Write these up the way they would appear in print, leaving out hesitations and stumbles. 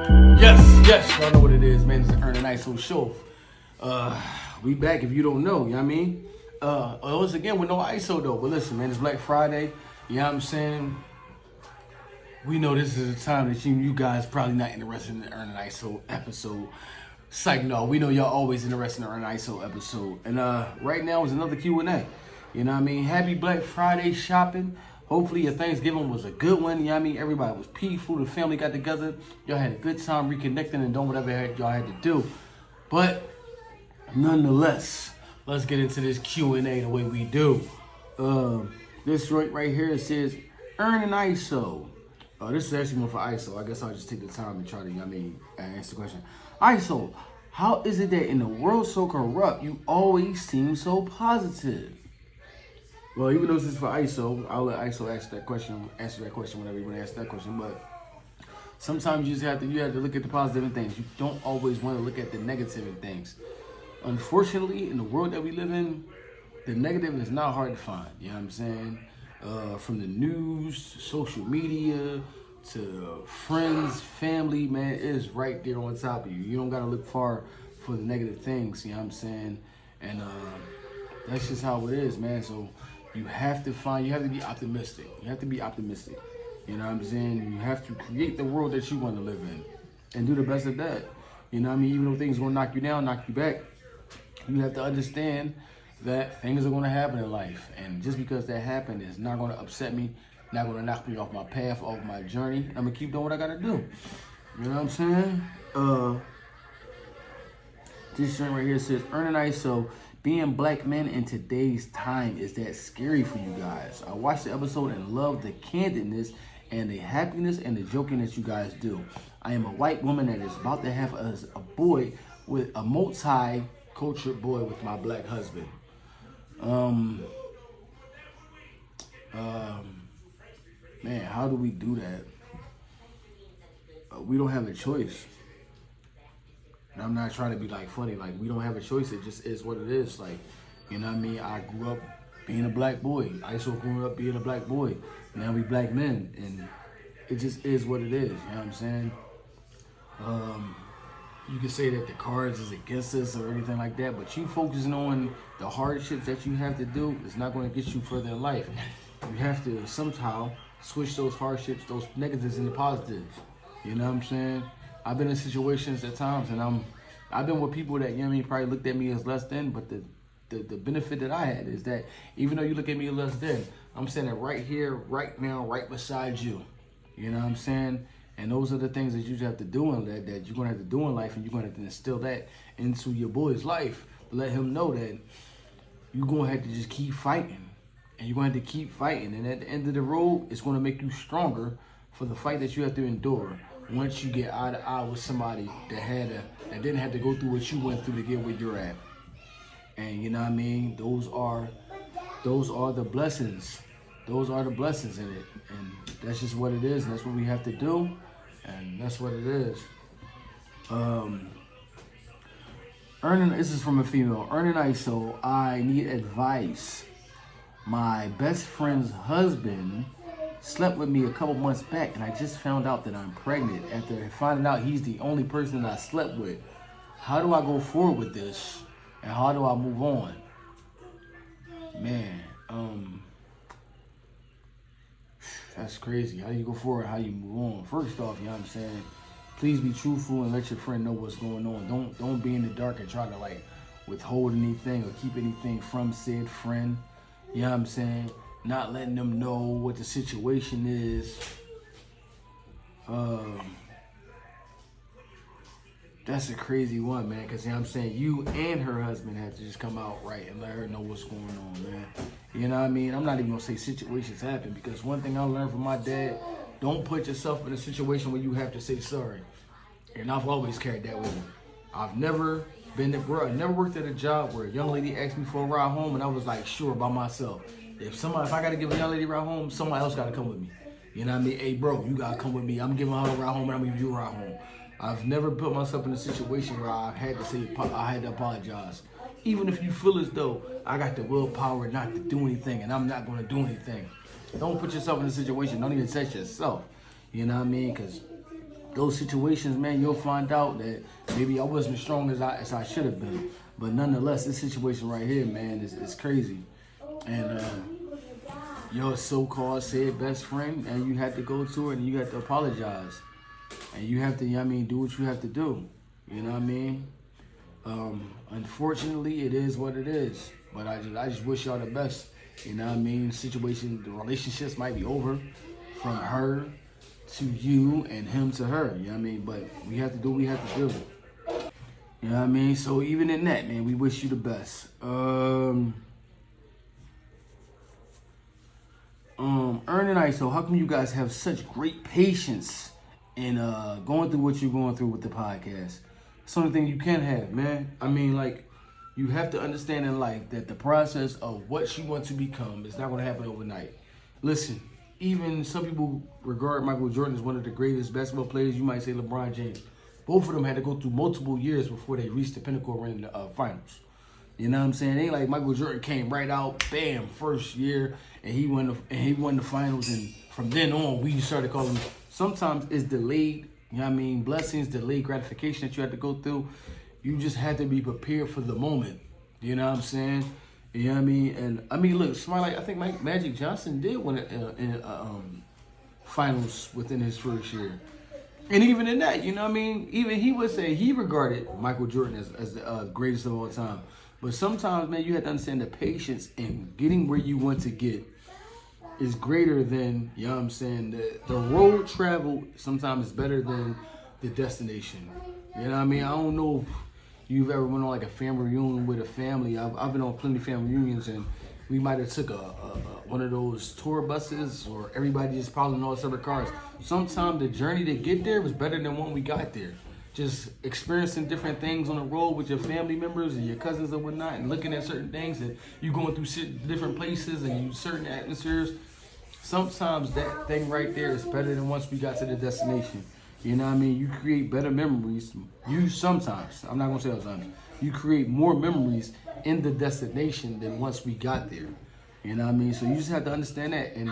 Yes, y'all know what it is, man. It's the Earn an ISO show. We back if you don't know, you know what I mean? Once again, with no ISO though. But listen, man, it's Black Friday. You know what I'm saying? We know this is a time that you guys probably not interested in the Earn an ISO episode. Psych, no, we know y'all always interested in the Earn an ISO episode. And right now is another Q&A. You know what I mean? Happy Black Friday shopping. Hopefully your Thanksgiving was a good one, you know what I mean? Everybody was peaceful, the family got together. Y'all had a good time reconnecting and doing whatever y'all had to do. But nonetheless, let's get into this Q&A the way we do. This joint right here, it says, Earn an ISO. This is actually one for ISO. I guess I'll just take the time and try to, you know what I mean, answer the question. ISO, how is it that in a world so corrupt, you always seem so positive? Well, even though this is for ISO, I'll let ISO answer that question whenever you want to ask that question. But sometimes you just have to look at the positive in things. You don't always want to look at the negative in things. Unfortunately, in the world that we live in, the negative is not hard to find. You know what I'm saying? From the news, social media, to friends, family, man, it is right there on top of you. You don't got to look far for the negative things. You know what I'm saying? And that's just how it is, man. So you have to be optimistic. You have to be optimistic. You know what I'm saying? You have to create the world that you want to live in and do the best of that. You know what I mean? Even though things are going to knock you down, knock you back, you have to understand that things are going to happen in life. And just because that happened is not going to upset me, not going to knock me off my path, off my journey. I'm going to keep doing what I got to do. You know what I'm saying? This joint right here says, Earn an ISO. Being black men in today's time, is that scary for you guys? I watched the episode and loved the candidness and the happiness and the joking that you guys do. I am a white woman that is about to have a boy with a multi-cultured boy with my black husband. Man, how do we do that? We don't have a choice. And I'm not trying to be like funny, like we don't have a choice. It just is what it is. Like, you know what I mean? I grew up being a black boy. ISO grew up being a black boy. Now we black men, and it just is what it is. You know what I'm saying? You can say that the cards is against us or anything like that, but you focusing on the hardships that you have to do is not going to get you further in life. You have to somehow switch those hardships, those negatives into positives. You know what I'm saying? I've been in situations at times, and I've been with people that, you know what I mean, probably looked at me as less than, but the benefit that I had is that even though you look at me as less than, I'm standing right here, right now, right beside you. You know what I'm saying? And those are the things that you have to do in that you're going to have to do in life, and you're going to have to instill that into your boy's life. Let him know that you're going to have to just keep fighting, and you're going to have to keep fighting. And at the end of the road, it's going to make you stronger for the fight that you have to endure. Once you get eye to eye with somebody that didn't have to go through what you went through to get where you're at. And you know what I mean? Those are the blessings. Those are the blessings in it. And that's just what it is, and that's what we have to do. And that's what it is. This is from a female. Earn an ISO. I need advice. My best friend's husband slept with me a couple months back, and I just found out that I'm pregnant after finding out he's the only person that I slept with. How do I go forward with this, and how do I move on? Man, that's crazy. How do you go forward? How do you move on? First off, you know what I'm saying? Please be truthful and let your friend know what's going on. Don't be in the dark and try to like withhold anything or keep anything from said friend. You know what I'm saying? Not letting them know what the situation is. That's a crazy one, man, because you know what I'm saying, you and her husband have to just come out right and let her know what's going on, man. You know what I mean? I'm not even going to say situations happen, because one thing I learned from my dad, don't put yourself in a situation where you have to say sorry. And I've always carried that with me. I've never worked at a job where a young lady asked me for a ride home and I was like, sure, by myself. If I got to give a young lady a ride home, somebody else got to come with me. You know what I mean? Hey, bro, you got to come with me. I'm giving her a ride home and I'm giving you a ride home. I've never put myself in a situation where I had to apologize. Even if you feel as though I got the willpower not to do anything and I'm not going to do anything. Don't put yourself in a situation. Don't even touch yourself. You know what I mean? Because those situations, man, you'll find out that maybe I wasn't as strong as I should have been. But nonetheless, this situation right here, man, is crazy. And your so-called said best friend, and you had to go to her and you had to apologize. And you have to, you know what I mean, do what you have to do. You know what I mean? Unfortunately, it is what it is. But I just wish y'all the best. You know what I mean? The relationships might be over from her to you and him to her. You know what I mean? But we have to do what we have to do. You know what I mean? So even in that, man, we wish you the best. Earn and ISO, how come you guys have such great patience in going through what you're going through with the podcast? It's the only thing you can have, man. I mean, like, you have to understand in life that the process of what you want to become is not going to happen overnight. Listen, even some people regard Michael Jordan as one of the greatest basketball players. You might say LeBron James. Both of them had to go through multiple years before they reached the pinnacle in the finals. You know what I'm saying? It ain't like Michael Jordan came right out, bam, first year, and he won the finals, and from then on, we started calling him. Sometimes it's delayed, you know what I mean? Blessings, delayed gratification that you had to go through. You just had to be prepared for the moment. You know what I'm saying? You know what I mean? And I mean, look, somebody like, I think Magic Johnson did win in finals within his first year. And even in that, you know what I mean? Even he would say he regarded Michael Jordan as the greatest of all time. But sometimes, man, you have to understand the patience in getting where you want to get is greater than, you know what I'm saying, the road travel sometimes is better than the destination. You know what I mean? I don't know if you've ever went on like a family reunion with a family. I've been on plenty of family reunions, and we might have took one of those tour buses, or everybody just piled in all separate cars. Sometimes the journey to get there was better than when we got there. Just experiencing different things on the road with your family members and your cousins and whatnot, and looking at certain things, and you going through different places and you certain atmospheres. Sometimes that thing right there is better than once we got to the destination. You know what I mean? You create better memories. Sometimes, I'm not going to say all the time, you create more memories in the destination than once we got there. You know what I mean? So you just have to understand that. And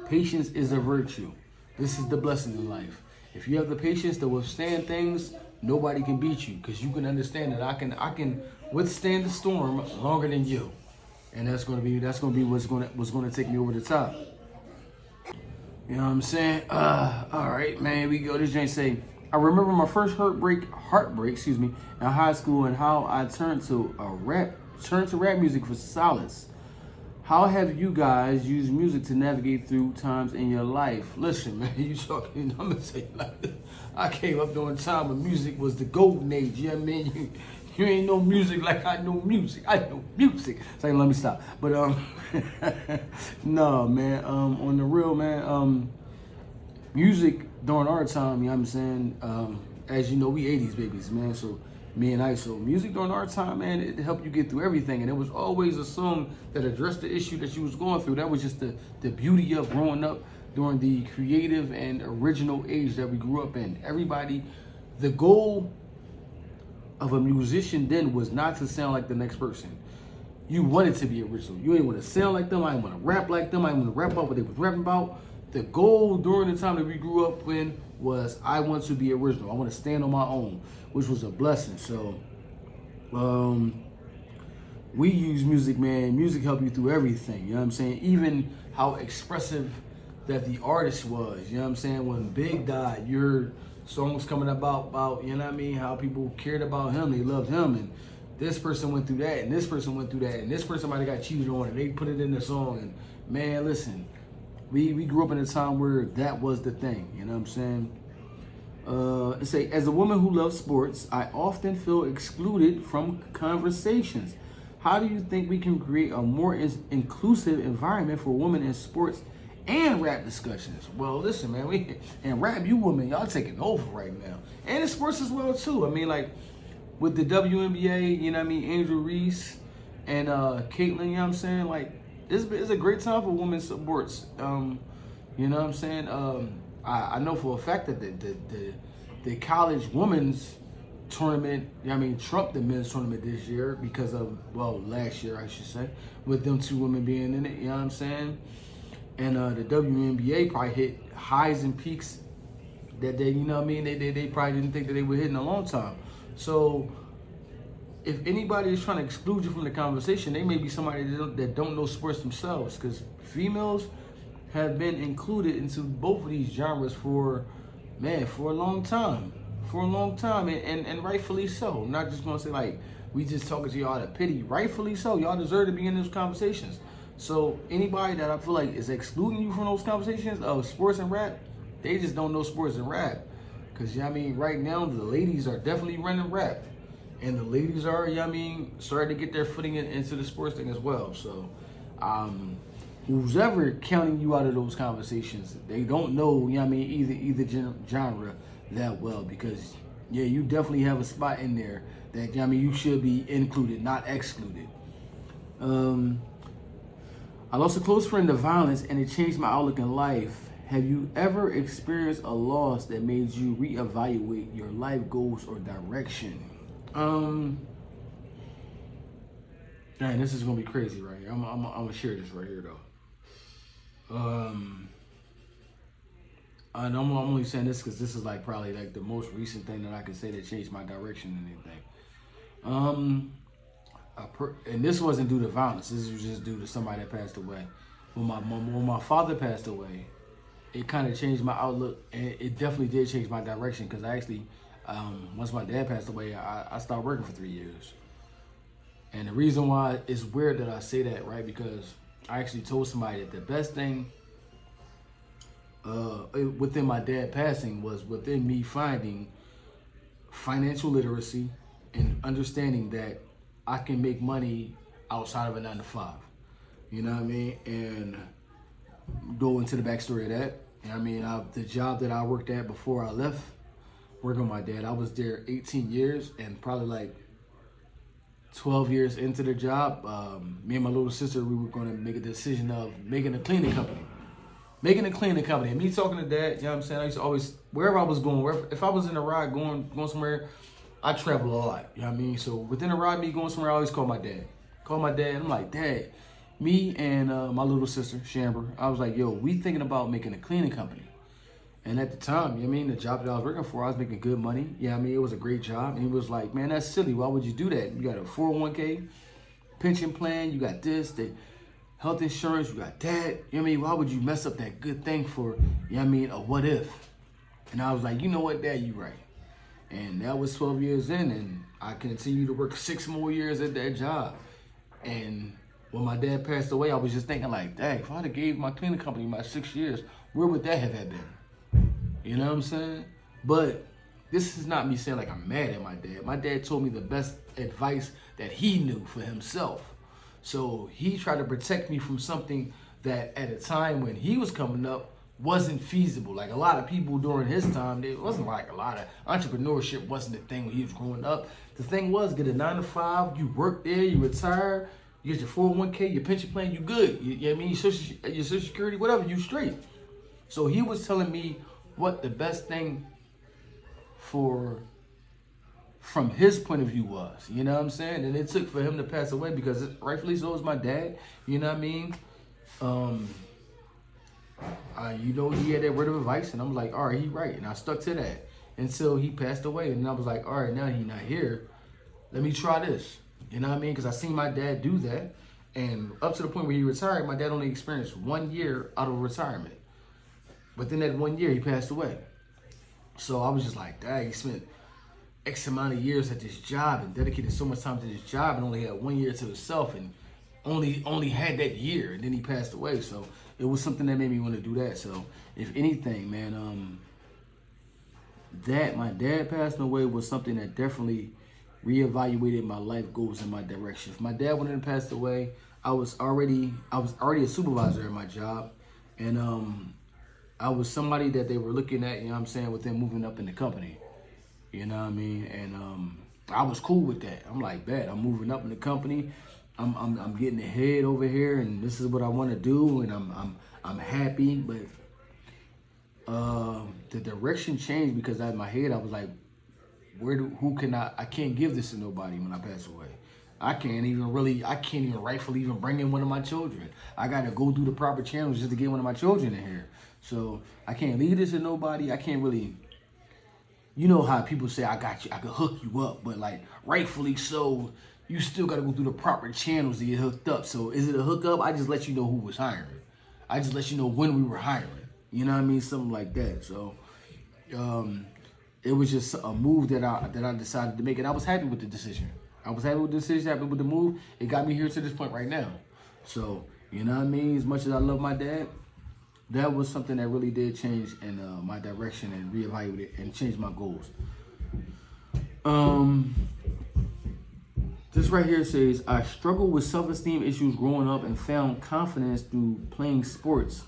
patience is a virtue. This is the blessing in life. If you have the patience to withstand things, nobody can beat you, because you can understand that I can withstand the storm longer than you. And that's gonna be what's gonna take me over the top. You know what I'm saying? All right, man. We go. This Jane say, I remember my first heartbreak, in high school, and how I turned to rap music for solace. How have you guys used music to navigate through times in your life? Listen, man, you talking, I'm gonna say like this. I came up during a time when music was the golden age. You know what I mean? You ain't know music like I know music. I know music. So let me stop. But no, man. On the real, man. Music during our time, you know what I'm saying? As you know, we 80s babies, man. So me and ISO, music during our time, man, it helped you get through everything. And it was always a song that addressed the issue that you was going through. That was just the beauty of growing up during the creative and original age that we grew up in. Everybody, the goal of a musician then was not to sound like the next person. You wanted to be original. You ain't want to sound like them. I didn't want to rap like them. I didn't want to rap about what they was rapping about. The goal during the time that we grew up in was, I want to be original. I want to stand on my own, which was a blessing. So we use music, man. Music helped you through everything. You know what I'm saying? Even how expressive that the artist was. You know what I'm saying? When Big died, your songs coming about, you know what I mean? How people cared about him. They loved him. And this person went through that, and this person went through that, and this person might have got cheated on, and they put it in the song. And man, listen, we grew up in a time where that was the thing. You know what I'm saying? It say, as a woman who loves sports, I often feel excluded from conversations. How do you think we can create a more inclusive environment for women in sports and rap discussions? Well, listen, man, and rap, you women, y'all taking over right now. And in sports as well, too. I mean, like, with the WNBA, you know what I mean, Angel Reese and Caitlyn, you know what I'm saying? Like, it's a great time for women's sports. You know what I'm saying? I know for a fact that the college women's tournament, I mean, trumped the men's tournament this year because of, well, last year, I should say, with them two women being in it, you know what I'm saying? And the WNBA probably hit highs and peaks that they, you know what I mean, they probably didn't think that they would hit in a long time. So if anybody is trying to exclude you from the conversation, they may be somebody that don't know sports themselves, because females have been included into both of these genres for a long time. And rightfully so. I'm not just gonna say like we just talking to y'all out of pity. Rightfully so. Y'all deserve to be in those conversations. So anybody that I feel like is excluding you from those conversations of sports and rap, they just don't know sports and rap. Cause you know what I mean, right now the ladies are definitely running rap. And the ladies are, you know what I mean, starting to get their footing into the sports thing as well. So who's ever counting you out of those conversations, they don't know, you know what I mean, either genre that well, because yeah, you definitely have a spot in there that, you know what I mean, you should be included, not excluded. I lost a close friend to violence and it changed my outlook in life. Have you ever experienced a loss that made you reevaluate your life goals or direction? Man, this is gonna be crazy right here. I'm gonna share this right here though. And I'm only saying this because this is like probably like the most recent thing that I can say that changed my direction and anything. And this wasn't due to violence. This was just due to somebody that passed away. When my father passed away, it kind of changed my outlook, and it definitely did change my direction, because I actually, once my dad passed away, I stopped working for 3 years. And the reason why it's weird that I say that, right? Because I actually told somebody that the best thing within my dad passing was within me finding financial literacy and understanding that I can make money outside of a 9 to 5. You know what I mean? And go into the backstory of that. You know what I mean? The job that I worked at before I left working with my dad, I was there 18 years, and probably like 12 years into the job, me and my little sister, we were going to make a decision of making a cleaning company. And me talking to dad, you know what I'm saying? I used to always, wherever I was going, if I was in a ride going somewhere, I travel a lot, you know what I mean? So within a ride, me going somewhere, I always call my dad. And I'm like, Dad, me and my little sister, Shamber, I was like, yo, we thinking about making a cleaning company. And at the time, you know what I mean, the job that I was working for, I was making good money. Yeah, you know I mean, it was a great job. And he was like, man, that's silly. Why would you do that? You got a 401k, pension plan, you got this, the health insurance, you got that. You know what I mean? Why would you mess up that good thing for, you know what I mean, a what if? And I was like, you know what, Dad, you right. And that was 12 years in, and I continued to work 6 more years at that job. And when my dad passed away, I was just thinking like, dang, if I'd have gave my cleaning company my 6 years, where would that have been? You know what I'm saying? But this is not me saying like I'm mad at my dad. My dad told me the best advice that he knew for himself. So he tried to protect me from something that at a time when he was coming up wasn't feasible. Like a lot of people during his time, it wasn't like a lot of entrepreneurship wasn't the thing when he was growing up. The thing was, get a 9 to 5, you work there, you retire, you get your 401k, your pension plan, you good. You know what I mean? Your social security, whatever, you straight. So he was telling me what the best thing from his point of view was, you know what I'm saying? And it took for him to pass away, because rightfully so is my dad, you know what I mean? You know, he had that word of advice, and I'm like, all right, he right. And I stuck to that until he passed away. And I was like, all right, now he not here. Let me try this. You know what I mean? Because I seen my dad do that. And up to the point where he retired, my dad only experienced 1 year out of retirement. Within that 1 year, he passed away. So I was just like, dang, he spent X amount of years at this job and dedicated so much time to this job and only had 1 year to himself and only had that year, and then he passed away. So it was something that made me want to do that. So if anything, man, that my dad passing away was something that definitely reevaluated my life goals and my direction. If my dad wouldn't have passed away, I was already a supervisor at my job, and I was somebody that they were looking at, you know what I'm saying, with them moving up in the company. You know what I mean? And I was cool with that. I'm like, bet, I'm moving up in the company. I'm getting ahead over here, and this is what I want to do, and I'm happy. But the direction changed, because in my head I was like, I can't give this to nobody when I pass away. I can't even rightfully even bring in one of my children. I got to go through the proper channels just to get one of my children in here. So I can't leave this to nobody. I can't really, you know how people say, I got you, I can hook you up, but like rightfully so, you still got to go through the proper channels to get hooked up. So is it a hookup? I just let you know who was hiring. I just let you know when we were hiring. You know what I mean? Something like that. So it was just a move that I decided to make, and I was happy with the decision. I was happy with the decision, happy with the move. It got me here to this point right now. So, you know what I mean? As much as I love my dad, that was something that really did change in my direction and reevaluate it and change my goals. This right here says, I struggled with self-esteem issues growing up and found confidence through playing sports.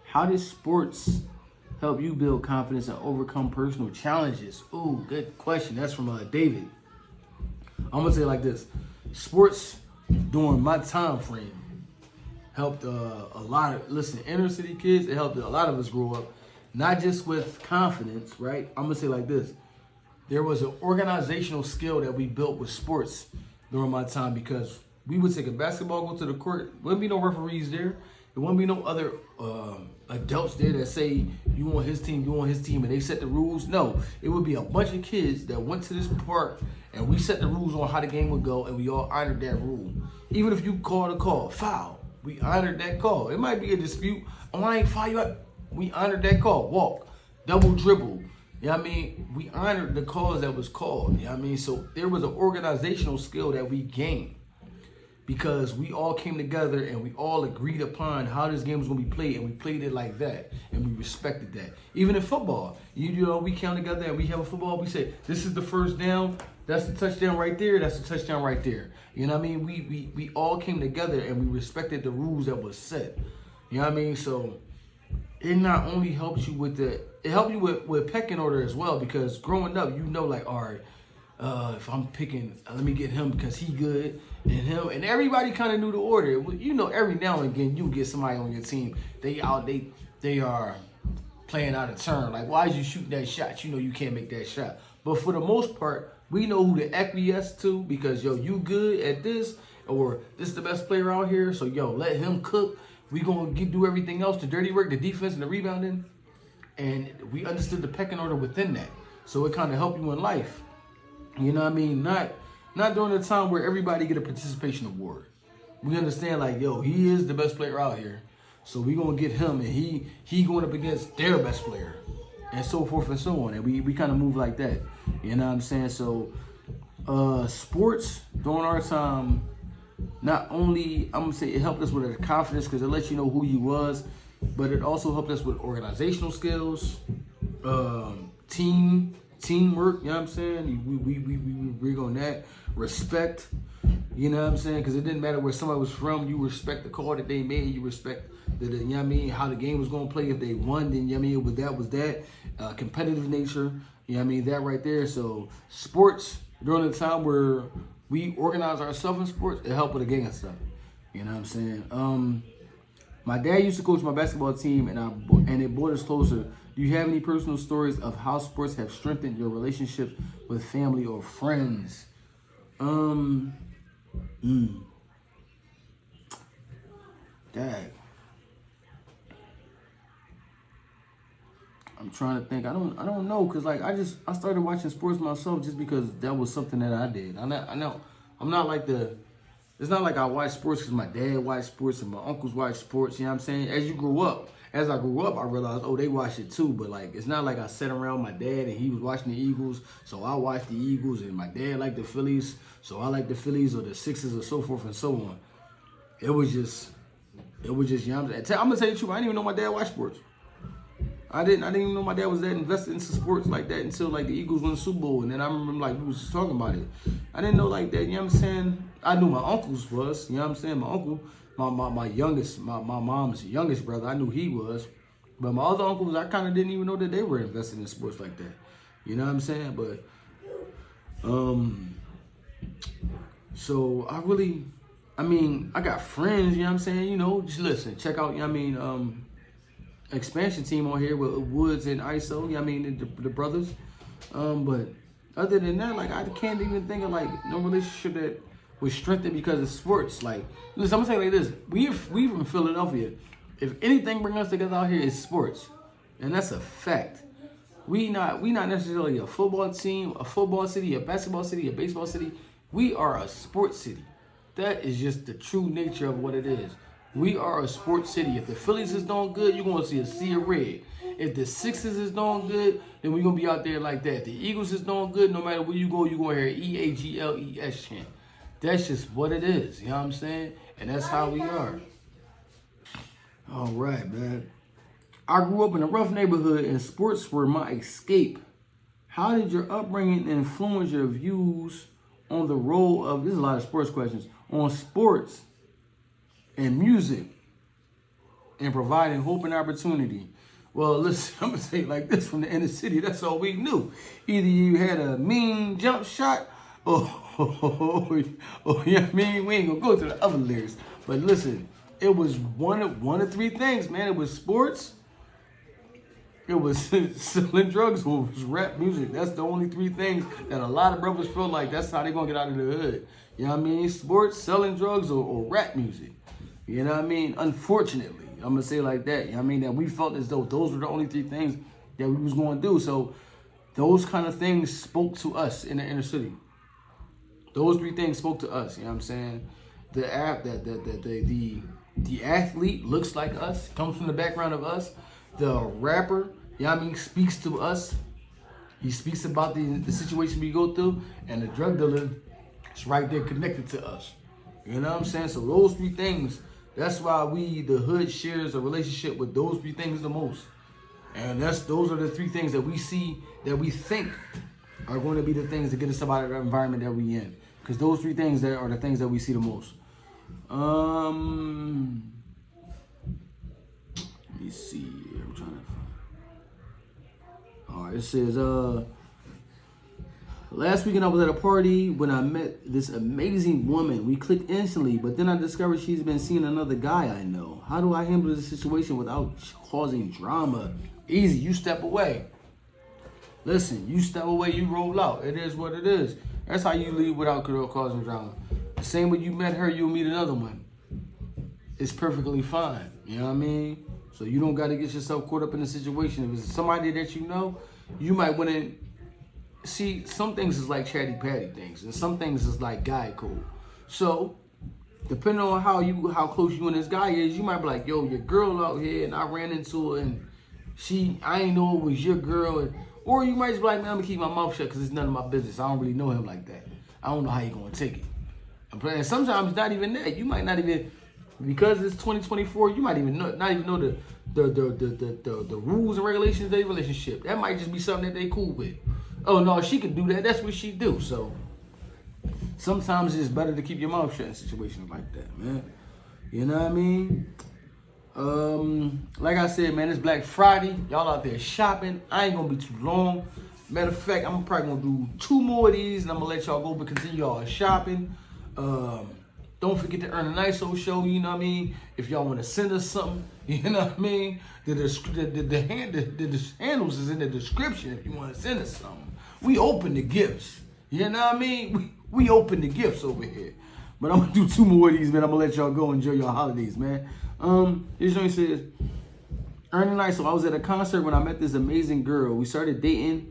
How did sports help you build confidence and overcome personal challenges? Ooh, good question. That's from David. I'm going to say it like this. Sports during my time frame helped a lot of, inner city kids, it helped a lot of us grow up, not just with confidence, right? I'm going to say it like this. There was an organizational skill that we built with sports during my time, because we would take a basketball, go to the court, wouldn't be no referees there. There wouldn't be no other adults there that say, you on his team, and they set the rules. No, it would be a bunch of kids that went to this park, and we set the rules on how the game would go, and we all honored that rule. Even if you called a call, foul, we honored that call. It might be a dispute. Oh, I ain't foul you up. We honored that call. Walk, double dribble. You know what I mean? We honored the calls that was called. You know what I mean? So there was an organizational skill that we gained, because we all came together and we all agreed upon how this game was going to be played, and we played it like that, and we respected that. Even in football, you know, we come together and we have a football, we say, this is the first down, that's the touchdown right there, that's the touchdown right there. You know what I mean? We all came together and we respected the rules that was set. You know what I mean? So it not only helps you with it helped you with pecking order as well, because growing up, you know, like, all right, if I'm picking, let me get him because he good, and him, and everybody kind of knew the order. You know, every now and again, you get somebody on your team, they are playing out of turn. Like, why is you shooting that shot? You know you can't make that shot. But for the most part, we know who to acquiesce to, because, yo, you good at this, or this is the best player out here, so, yo, let him cook. We going to do everything else, the dirty work, the defense, and the rebounding. And we understood the pecking order within that. So it kind of helped you in life. You know what I mean? Not during the time where everybody get a participation award. We understand, like, yo, he is the best player out here, so we gonna get him, and he going up against their best player, and so forth and so on. And we kind of move like that. You know what I'm saying? So sports during our time, not only, I'm gonna say, it helped us with our confidence, because it lets you know who you was, but it also helped us with organizational skills, teamwork, you know what I'm saying? We rig on that. Respect, you know what I'm saying? Because it didn't matter where somebody was from, you respect the call that they made, you respect you know what I mean, how the game was going to play. If they won, then, you know what I mean, was that. Competitive nature, you know what I mean, that right there. So sports, during the time where we organize ourselves in sports, it helped with the gang stuff. You know what I'm saying? My dad used to coach my basketball team, and it brought us closer. Do you have any personal stories of how sports have strengthened your relationships with family or friends? Dang. I'm trying to think. I don't know, cause like I started watching sports myself just because that was something that I did. I'm not like the. It's not like I watch sports because my dad watched sports and my uncles watch sports. You know what I'm saying? As I grew up, I realized, oh, they watch it too. But like, it's not like I sat around my dad and he was watching the Eagles, so I watched the Eagles, and my dad liked the Phillies, so I like the Phillies, or the Sixers, or so forth and so on. It was just, you know what I'm saying? I'm gonna tell you the truth. I didn't even know my dad watched sports. I didn't even know my dad was that invested into sports like that until like the Eagles won the Super Bowl, and then I remember like we was just talking about it. I didn't know like that, you know what I'm saying? I knew my uncles was, you know what I'm saying? My uncle, my mom's youngest brother, I knew he was. But my other uncles, I kind of didn't even know that they were invested in sports like that. You know what I'm saying? But so I got friends, you know what I'm saying? You know, just listen, check out, you know what I mean, expansion team on here with Woods and ISO, you know what I mean, the brothers. But other than that, like, I can't even think of like no relationship that was strengthened because of sports. Like, listen, I'm gonna say it like this: we from Philadelphia, If anything brings us together out here, it's sports, and that's a fact. We not necessarily a football team, a football city, a basketball city, a baseball city. We are a sports city. That is just the true nature of what it is. We are a sports city. If the Phillies is doing good, you're going to see a sea of red. If the Sixers is doing good, then we're going to be out there like that. If the Eagles is doing good, no matter where you go, you're going to hear EAGLES chant. That's just what it is. You know what I'm saying? And that's how we are. All right, man. I grew up in a rough neighborhood and sports were my escape. How did your upbringing influence your views on the role of, this is a lot of sports questions, on sports and music and providing hope and opportunity? Well, listen, I'm going to say it like this, from the inner city, that's all we knew. Either you had a mean jump shot or yeah, I mean, we ain't going to go to the other lyrics. But listen, it was one of three things, man. It was sports, it was selling drugs, or it was rap music. That's the only three things that a lot of brothers feel like that's how they're going to get out of the hood. You know what I mean? Sports, selling drugs, or rap music. You know what I mean? Unfortunately, I'm going to say it like that. You know what I mean? That we felt as though those were the only three things that we was going to do. So those kind of things spoke to us in the inner city. Those three things spoke to us. You know what I'm saying? The athlete looks like us, comes from the background of us. The rapper, you know what I mean, speaks to us. He speaks about the situation we go through. And the drug dealer is right there connected to us. You know what I'm saying? So those three things, that's why the hood shares a relationship with those three things the most. And those are the three things that we see, that we think are going to be the things that get us out of the environment that we in. Because those three things that are the things that we see the most. Let me see. I'm trying to find. All right, it says, last weekend I was at a party when I met this amazing woman. We clicked instantly, but then I discovered she's been seeing another guy I know. How do I handle this situation without causing drama? Easy, you step away. Listen, you step away, you roll out. It is what it is. That's how you leave without causing drama. The same way you met her, you'll meet another one. It's perfectly fine. You know what I mean? So you don't got to get yourself caught up in a situation. If it's somebody that you know, you might want to see, some things is like chatty patty things, and some things is like guy code. So depending on how close you and this guy is, you might be like, yo, your girl out here, and I ran into her, and I ain't know it was your girl. Or you might just be like, man, I'm gonna keep my mouth shut because it's none of my business. I don't really know him like that. I don't know how you're gonna take it. And sometimes it's not even that. You might not even, because it's 2024, you might even not even know the rules and regulations of their relationship. That might just be something that they cool with. Oh no, she can do that. That's what she do. So sometimes it's better to keep your mouth shut in situations like that, man. You know what I mean? Like I said, man, it's Black Friday. Y'all out there shopping. I ain't gonna be too long. Matter of fact, I'm probably gonna do 2 more of these, and I'm gonna let y'all go, but continue y'all shopping. Don't forget to earn a nice old show. You know what I mean? If y'all want to send us something, you know what I mean? The handles is in the description if you want to send us something. We open the gifts. You know what I mean? We open the gifts over here. But I'm gonna do 2 more of these, man. I'm gonna let y'all go enjoy your holidays, man. This joint says, earning nice. So I was at a concert when I met this amazing girl. We started dating.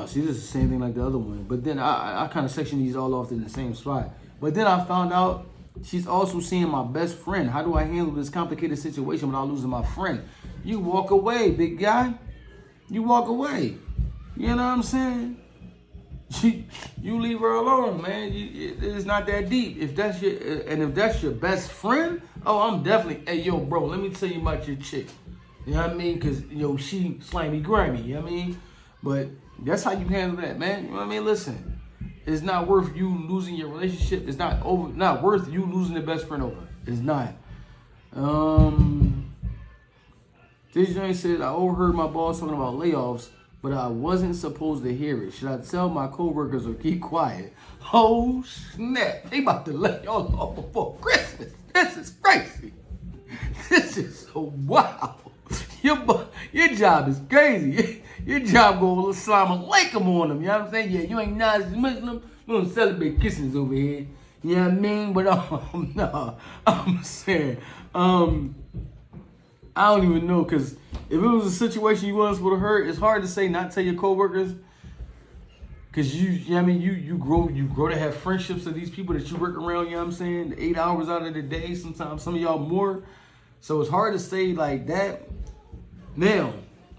See, this is the same thing like the other one. But then I kind of section these all off in the same spot. But then I found out she's also seeing my best friend. How do I handle this complicated situation without losing my friend? You walk away, big guy. You walk away. You know what I'm saying? You leave her alone, man. It's not that deep. If that's your best friend, oh, I'm definitely, hey, yo, bro, let me tell you about your chick. You know what I mean? Because, yo, she slimy, grimy, you know what I mean? But that's how you handle that, man. You know what I mean? Listen, it's not worth you losing your relationship. It's not worth you losing the best friend over. It's not. This joint said, I overheard my boss talking about layoffs, but I wasn't supposed to hear it. Should I tell my coworkers or keep quiet? Oh, snap. They about to let y'all off before Christmas. This is crazy. This is so wow. Your job is crazy. Your job go Islam alaikum on them. You know what I'm saying? Yeah, you ain't not Muslim. We don't celebrate Christmas over here. You know what I mean? But no, I'm saying, I don't even know, because if it was a situation you wasn't supposed to hurt, it's hard to say not tell your coworkers. Cause you know what I mean, you grow to have friendships with these people that you work around, you know what I'm saying? 8 hours out of the day, sometimes some of y'all more. So it's hard to say like that. Now,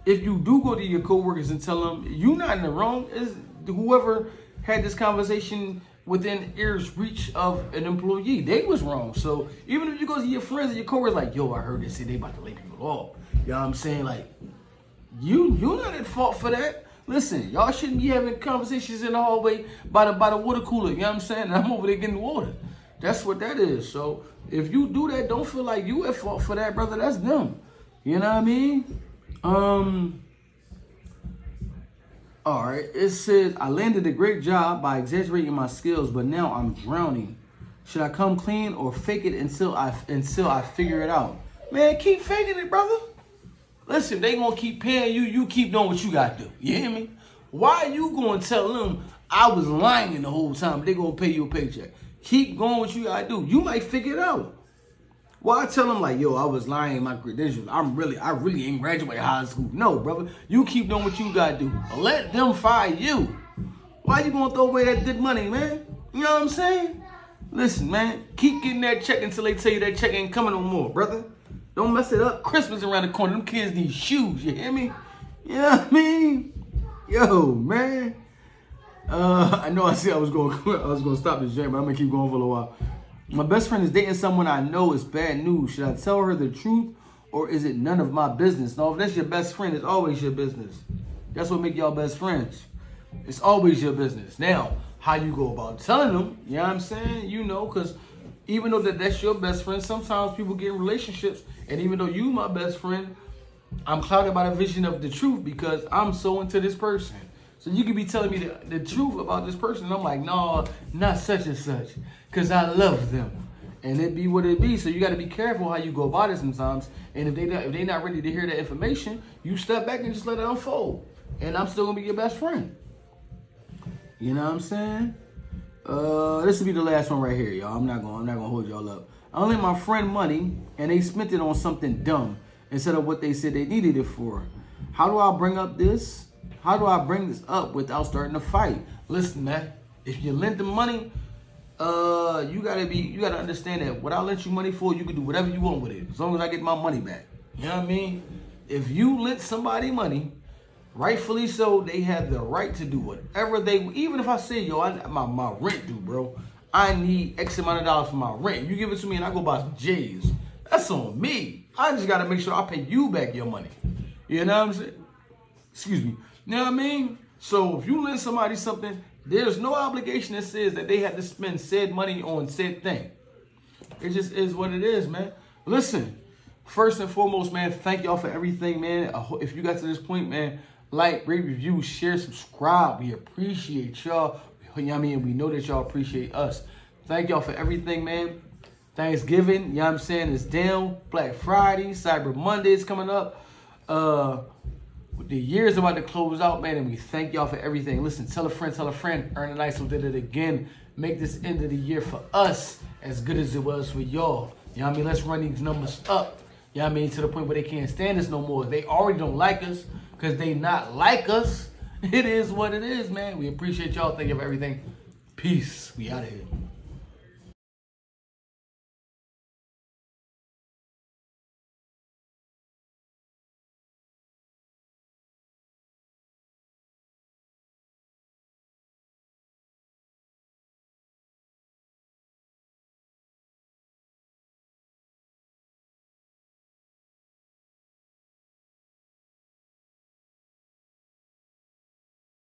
if you do go to your coworkers and tell them you're not in the wrong, is whoever had this conversation within ear's reach of an employee, they was wrong. So even if you go to your friends and your coworkers like, yo, I heard they say they about to lay people off. You know what I'm saying? Like, you're not at fault for that. Listen, y'all shouldn't be having conversations in the hallway by the water cooler. You know what I'm saying? And I'm over there getting water. That's what that is. So if you do that, don't feel like you at fault for that, brother. That's them. You know what I mean? All right. It says, I landed a great job by exaggerating my skills, but now I'm drowning. Should I come clean or fake it until I figure it out? Man, keep faking it, brother. Listen, they gonna keep paying you. You keep doing what you gotta do. You hear me? Why are you gonna tell them I was lying the whole time, but they gonna pay you a paycheck? Keep going what you gotta do. You might figure it out. Why tell them like, yo, I was lying in my credentials. I really ain't graduated high school. No, brother. You keep doing what you gotta do. Let them fire you. Why you gonna throw away that good money, man? You know what I'm saying? Listen, man. Keep getting that check until they tell you that check ain't coming no more, brother. Don't mess it up. Christmas around the corner. Them kids need shoes. You hear me? You know what I mean? Yo, man. I know I said I was gonna stop this jam, but I'm gonna keep going for a little while. My best friend is dating someone I know is bad news. Should I tell her the truth, or is it none of my business? No, if that's your best friend, it's always your business. That's what make y'all best friends. It's always your business. Now, how you go about telling them? You know what I'm saying? You know, because even though that's your best friend, sometimes people get in relationships, and even though you my best friend, I'm clouded by the vision of the truth because I'm so into this person. So you could be telling me the truth about this person, and I'm like, no, not such and such, because I love them. And it be what it be. So you got to be careful how you go about it sometimes. And if they not ready to hear that information, you step back and just let it unfold. And I'm still going to be your best friend. You know what I'm saying? This will be the last one right here, y'all. I'm not gonna hold y'all up. I lent my friend money and they spent it on something dumb instead of what they said they needed it for. How do I bring up this? How do I bring this up without starting a fight? Listen, man. If you lent them money, you gotta understand that what I lent you money for, you can do whatever you want with it, as long as I get my money back. You know what I mean? If you lent somebody money, rightfully so, they have the right to do whatever even if I say, yo, my rent due, bro. I need X amount of dollars for my rent. You give it to me and I go buy some J's. That's on me. I just got to make sure I pay you back your money. You know what I'm saying? Excuse me. You know what I mean? So if you lend somebody something, there's no obligation that says that they have to spend said money on said thing. It just is what it is, man. Listen, first and foremost, man, thank y'all for everything, man. If you got to this point, man, like, rate, review, share, subscribe. We appreciate y'all. You know what I mean? We know that y'all appreciate us. Thank y'all for everything, man. Thanksgiving, you know what I'm saying, is down. Black Friday, Cyber Monday is coming up. The year's about to close out, man, and we thank y'all for everything. Listen, tell a friend, earn a nice one, did it again. Make this end of the year for us as good as it was for y'all. You know what I mean? Let's run these numbers up. You know what I mean? To the point where they can't stand us no more. They already don't like us because they not like us. It is what it is, man. We appreciate y'all. Thank you for everything. Peace. We out of here.